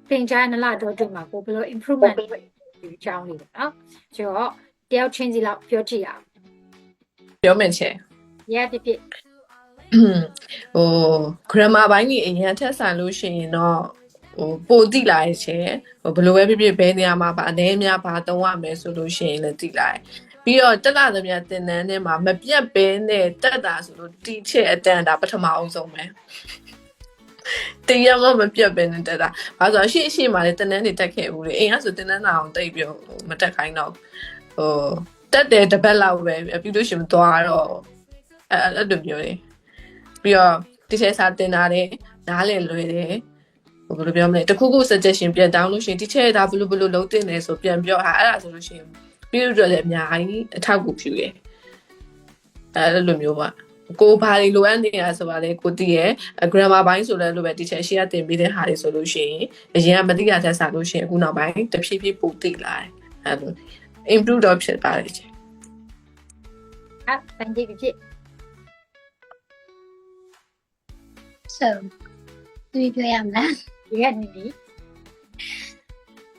သင်ကြားနလာတော့ဒီမှာကိုဘယ်လို improvement ဒီအကြောင်းလေးပေါ့နော်ဆိုတော့တယောက်ချင်းစီလောက်ပြောကြည့်ရအောင်ပြောမယ်ချေရပြပြဟို grammar ဘိုင်းကြီးအရင်ထက်ဆိုင်လို့ရှိရင်တော့ပိုတိလာရဲ့ချေဘယ်လိုပဲဖြစ်ဖြစ်ဘယ်နေရာမှာပါအနေများပါသုံးရမယ်ဆိုလို့ရှိရင်လည်းတိလာပြီးတော့တက်လာသမျှသင်တန်းထဲမှာမပြတ်ဘဲနဲ့တက်တာဆိုလို့တီချက်အတန်တာပထမအောင်ဆုံးပဲတင်ရမမပြတ်ပဲနဲ့တက်တာ။ဘာလို့ဆိုတော့ရှေ့မှာလည်းတင်တန်းတွေတက်ခဲ့ဘူးလေ။အိမ်ကဆိုတင်တန်းတာအောင်တိတ်ပြီးမတက်ခိုင်းတော့တက်တယ်တစ်ပတ်လောက်ပဲပြီးလို့ရှိရင်သွားတော့အဲ့လိုမျိုးလေ။ပြီးတော့ဒီချက်စာတင်တာတယ်နားလည်လွယ်တယ်။ဘယ်လိုပြောမလဲတခုခု suggestion ပြန်တောင်းလို့ရှိရင်ဒီချက်ဒါဘယ်လိုလုပ်တင်လဲဆိုပြန်ပြောအဲ့ဒါဆိုလို့ရှိရင်ပြီးတော့လည်းအများကြီးအထောက်အကူပြုရဲ့။အဲ့လိုမျိုးပါ။ကိုဘာတွေလိုအပ်နေတာဆိုပါလေကိုတည်ရဲ့ grammar ဘိုင်းဆိုလဲလို့ပဲ teacher ရှေ့ကတင်ပေးတဲ့ဟာတွေဆိုလို့ရှိရင်အရင်ကမသိရတဲ့စာလို့ရှိရင်အခုနောက်ပိုင်းတဖြည်းဖြည်းပိုသိလာတယ်အဲ့လို improve တော့ဖြစ်ပါတယ်ချေတန်ကြည့်ပြ so သူပြောရမလားရနေပြီ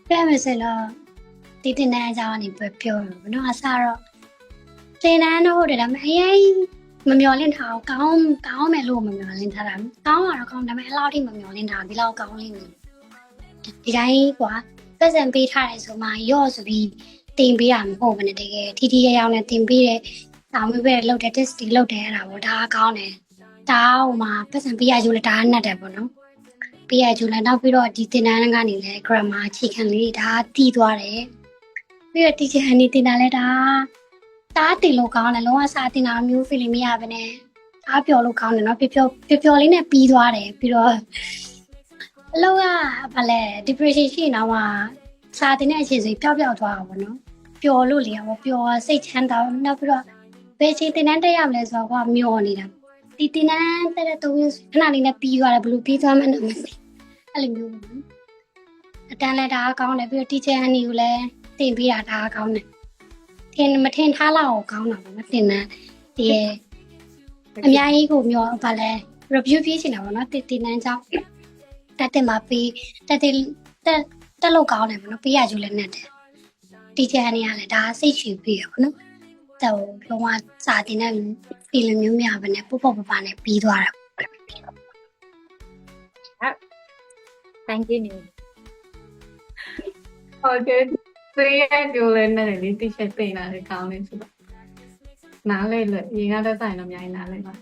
ပြောမယ်ဆိုတော့ဒီတင်တဲ့အကြောင်းကနေပြောလို့ဘယ်တော့အစားတော့တင်တန်းတော့ဟုတ်တယ်ဒါပေမဲ့အရင်မမျောလင့်ထားအောင်ကောင်းမယ်လို့မမျောလင့်ထားတာကောင်းတော့ကောင်းဒါပေမဲ့အဲ့လောက်ထိမမျောလင့်ထားဒီလောက်ကောင်းလိမ့်မယ်ဒီတိုင်းကွာပတ်စံပေးထားတယ်ဆိုမှရော့ဆိုပြီးတင်ပေးရမှာမဟုတ်ဘူးနဲ့တကယ်ထီထီရနဲ့တင်ပေးတဲ့ဒါမျိုးပဲလောက်တဲ့ test တွေလောက်တယ်အဲ့ဒါပေါ့ဒါကောင်းတယ်ဒါဟိုမှာပတ်စံပေးရယူလဲဒါနဲ့တယ်ပေါ့နော်ပေးရယူလဲနောက်ပြီးတော့ဒီတင်တန်းကနေလဲ grammar အခြေခံလေးဒါတီးသွားတယ်ပြီးတော့ teacher အနေတင်တာလဲဒါတင်လို့ကောင်းတယ်လုံးဝစာတင်တာမျိုး feeling မရဘဲနဲ့အားပျော်လို့ကောင်းတယ်เนาะပျော်လေးနဲ့ပြီးသွားတယ်ပြီးတော့အလုံးကဘာလဲ depression ရှိနေတော့စာတင်တဲ့အချိန်ဆိုပျောက်သွားတာပေါ့နော်ပျော်လို့လေဟောပျော်စိတ်ချမ်းသာနောက်ပြီးတော့ဘယ်ချိန်တင်တန်းတက်ရမလဲဆိုတော့မျောနေတာဒီတင်တန်းတက်တဲ့3ရက်ခဏလေးနဲ့ပြီးသွားတယ်ဘယ်လိုပြီးသွားမှန်းတော့မသိအဲ့လိုမျိုးအတန်းလည်းဒါကောင်းတယ်ပြီးတော့ teacher အနေကိုလည်းတင်ပေးတာဒါကောင်းတယ်မထင်ထားလောက်ကောင်းတာပေါ့မတင်တန်းဒီအများကြီးကိုမျောဘာလဲ review ပြချင်တာပေါ့နော်တင်တန်းကြောင့်တက်တင်မှာပြီးတက်လို့ကောင်းတယ်ပေါ့နော်ပေးရယူလည်းနဲ့တယ် teacher အနေနဲ့လည်းဒါစိတ်ရှည်ပြီးရပေါ့နော်တော့လုံးဝစာတင်တဲ့ feeling မျိုးများပဲနဲ့ပုတ်ပုတ်ပပနဲ့ပြီးသွားတာthank you ဟုတ်ကဲ့သူရဲ့ပြောလဲနဲ့လေတိချက်သိနေတာလေကောင်းနေဆိုတော့နားလဲလို့ရေကားတက်ဆိုင်တော့အများကြီးနားလဲပါ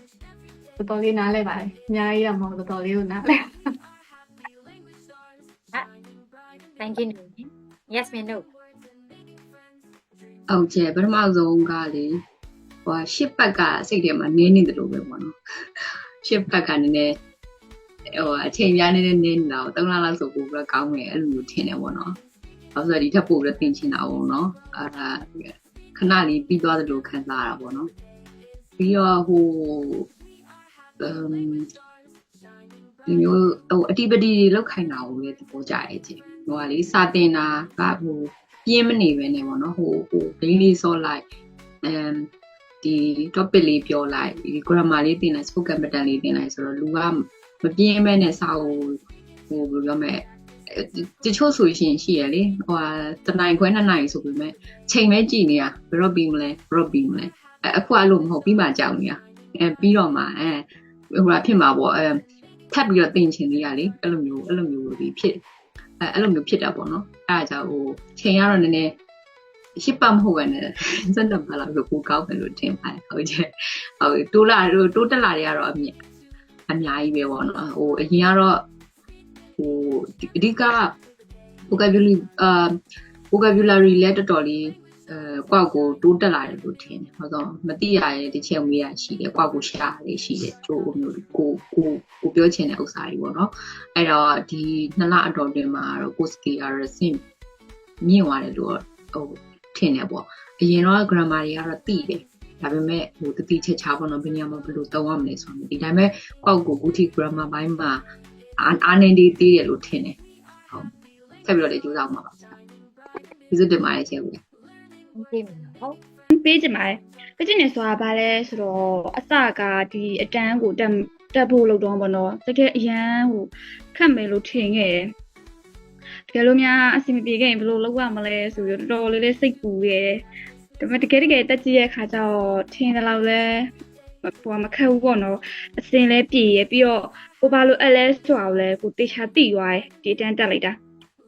တော်တော်လေးနားလဲပါတယ်အများကြီးတော့မဟုတ်တော်တော်လေးကိုနားလဲ thank you yes me no ဟုတ်ကဲ့ပထမဆုံးကလေဟိုရှစ်ပတ်ကစိတ်ထဲမှာနင်းနေတယ်လို့ပဲပေါ့နော်ရှစ်ပတ်ကနည်းနည်းဟိုအချိန်များနေတဲ့နင်းနေတာကို3လလောက်ဆိုပို့ပြီးတော့ကောင်းမယ်အဲ့လိုမျိုးထင်တယ်ပေါ့နော်ဘာလို့လဲဒီထပ်ပို့ပြီးတော့သင်ချင်တာပေါ့နော်အဲ့ဒါခဏလေးပြီးသွားတယ်လို့ခံစားရတာပေါ့နော်ပြီးတော့ဟိုဒီမျိုးဟို activity တွေလောက်ခိုင်းတာကိုလည်းသဘောကျရဲ့ချင်းဟိုကလေစာတင်တာကဟိုပြင်းမနေပဲねပေါ့နော်ဟိုဒိန်းလေးစောလိုက်ဒီ topic လေးပြောလိုက်ဒီ grammar လေးသင်လိုက် spoken pattern လေးသင်လိုက်ဆိုတော့လူကမပြင်းမဲနဲ့စာကိုဟိုဘယ်လိုပြောမလဲတချို့ဆိုရှင်ရှိရလေဟိုတနိုင်ခွဲ2နိုင်ဆိုပေမဲ့ချိန်မဲကြည့်နေတာဘယ်တော့ပြီးမလဲအခုအဲ့လိုမဟုတ်ပြီးမှကြောက်နေတာပြီးတော့မှဟိုဖြစ်မှာပေါ့ထပ်ပြီးတော့သင်ချင်လေးရလေအဲ့လိုမျိုးဒီဖြစ်အဲ့လိုမျိုးဖြစ်တာပေါ့နော်အဲ့ဒါကြောင့်ဟိုချိန်ရတော့နည်းနည်းရှစ်ပတ်မဟုတ်ပဲနဲ့စက်တပါလာလို့ကိုကောင်းတယ်လို့ထင်ပါတယ်ဟုတ်ကဲ့ဟုတ်တိုးတက်လာတွေကတော့အများကြီးပဲပေါ့နော်ဟိုအရင်ကတော့ဟိုအဓိက vocabulary လည်းတော်တော်လေးကွာကိုတိုးတက်လာတယ်လို့ထင်တယ်ဟုတ်တော့မသိရတဲ့တစ်ချက်မျိုးရရှိတယ်ကွာကိုရှားလေးရှိတယ်ကျိုးမျိုးကိုပြောချင်တဲ့ဥစ္စာတွေပေါ့နော်အဲ့တော့ဒီ2လအတော်တွင်မှာတော့ကိုစကီယာရစင်မြင့်သွားတယ်လို့ဟိုထင်တယ်ပေါ့အရင်တော့ grammar တွေကတော့သိတယ်ဒါပေမဲ့ဟိုတတိချက်ချပေါ့နော်ဘယ်နေရာမှာဘယ်လိုသုံးရမလဲဆိုတော့ဒီတိုင်းပဲကွာကိုခုထိ grammar ဘိုင်းမှာအားနေသေးတယ်လို့ထင်တယ်ဟုတ်ဆက်ပြီးတော့လေကြိုးစားမှာပါဒီစတင်မှာရဲ့ချက်ကိုဟုတ်ပေးကြပါတယ်ပေးချင်နေဆိုတာဗာလဲဆိုတော့အစကဒီအတန်းကိုတက်ဖို့လုပ်တော့ပေါ့နော်တကယ်အရန်ဟိုခက်မယ်လို့ထင်ခဲ့တယ် တကယ်လို့များအဆင်မပြေခဲ့ရင်ဘယ်လိုလုပ်ရမလဲဆိုပြီးတော့တော်တော်လေးလေးစိတ်ပူခဲ့တယ်ဒါပေမဲ့တကယ်တက်ကြည့်ရဲ့ခါကျတော့ထင်တယ်လို့လဲဟိုမခက်ဘူးပေါ့နော်အစင်လဲပြေရပြီးတော့ကိုဘာလို့လဲဆိုတော့လဲကိုတေချာတိသွားတယ်ဒီတန်းတက်လိုက်တာ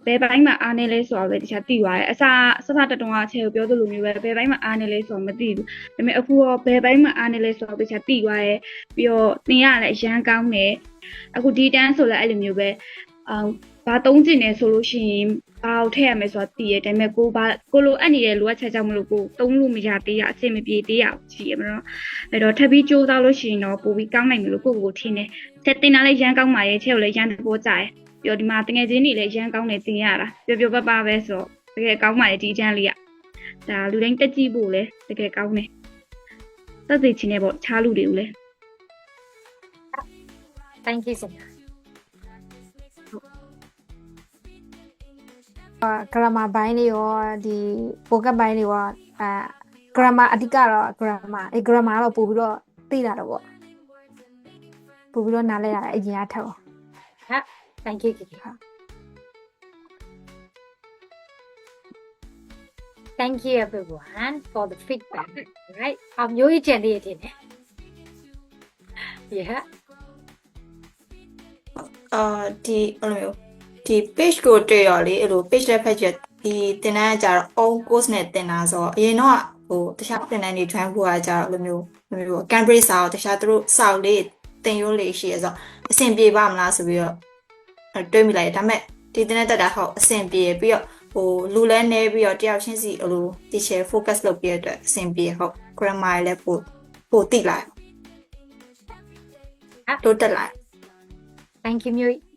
ဘယ်ပိုင်းမှာအားနေလဲဆိုတော့လဲတေချာတိသွားတယ်အစတက်တုံးကချဲကိုပြောသလိုမျိုးပဲဘယ်ပိုင်းမှာအားနေလဲဆိုတော့မသိဘူးဒါပေမဲ့အခုတော့ဘယ်ပိုင်းမှာအားနေလဲဆိုတော့တေချာတိသွားတယ်ပြီးတော့သင်ရလည်းအရန်ကောင်းတယ်အခုဒီတန်းဆိုလဲအဲ့လိုမျိုးပဲဘာသုံးကျင်နေဆိုလို့ရှိရင်ဘာကိုထည့်ရမယ်ဆိုတာသိရတယ်ဒါပေမဲ့ကိုလိုအပ်နေတဲ့လိုအပ်ချက်ကြောင့်မလို့ကိုသုံးလို့မရသေးရအဆင်မပြေသေးရရှိရမလို့အဲ့တော့ထပ်ပြီးကြိုးစားလို့ရှိရင်တော့ပိုပြီးကောင်းနိုင်မယ်လို့ကိုထင်တယ်ချက်တင်တာလည်းရန်ကောင်းပါရဲ့ချက်ကိုလည်းရန်တဘောကြတယ်ပြီးတော့ဒီမှာတကယ်ချင်းတွေလည်းရန်ကောင်းတယ်တင်ရတာပျော်ပျော်ပပပဲဆိုတော့တကယ်ကောင်းပါရဲ့ဒီချမ်းလေးကဒါလူတိုင်းတက်ကြည့်ဖို့လည်းတကယ်ကောင်းတယ်သက်သေချင်းနဲ့ပေါ့ခြားလူတွေကိုလည်း thank you so much grammar ဘိုင်းလေးရောဒီ vocab ဘိုင်းလေးရောgrammar အဓိကတော့ grammar grammar တော့ပို့ပြီးတော့သိတာတော့ပေါ့ပို့ပြီးတော့နားလဲရတယ်အရင်ကထက်ပေါ့ဟာ thank you Kiki ဟာ thank you everyone for the feedback right အမျိုးကြီးကြံသေးတယ်တင် yeah ဒီအဲ့လိုမျိုးဒီ page ကိုတွေ့ရလေအဲ့လို page တစ်ဖက်ကျဒီသင်တန်းကကြတော့ own course နဲ့သင်တာဆိုတော့အရင်တော့ဟိုတခြားသင်တန်းတွေ join ဖို့ကကြတော့အဲ့လိုမျိုး Cambridge စာကိုတခြားသူတို့စာအုပ်လေးသင်ရိုးလေးရှိရဆိုအဆင်ပြေပါမလားဆိုပြီးတော့တွေးမိလိုက်တယ်ဒါပေမဲ့ဒီသင်တန်းတက်တာဟုတ်အဆင်ပြေပြီးတော့ဟိုလူလဲနေပြီးတော့တယောက်ချင်းစီအဲ့လို teacher focus လုပ်ပြရတဲ့အတွက်အဆင်ပြေဟုတ် grammar လည်းပိုသိလိုက်တိုးတက်လိုက် thank you မျိုး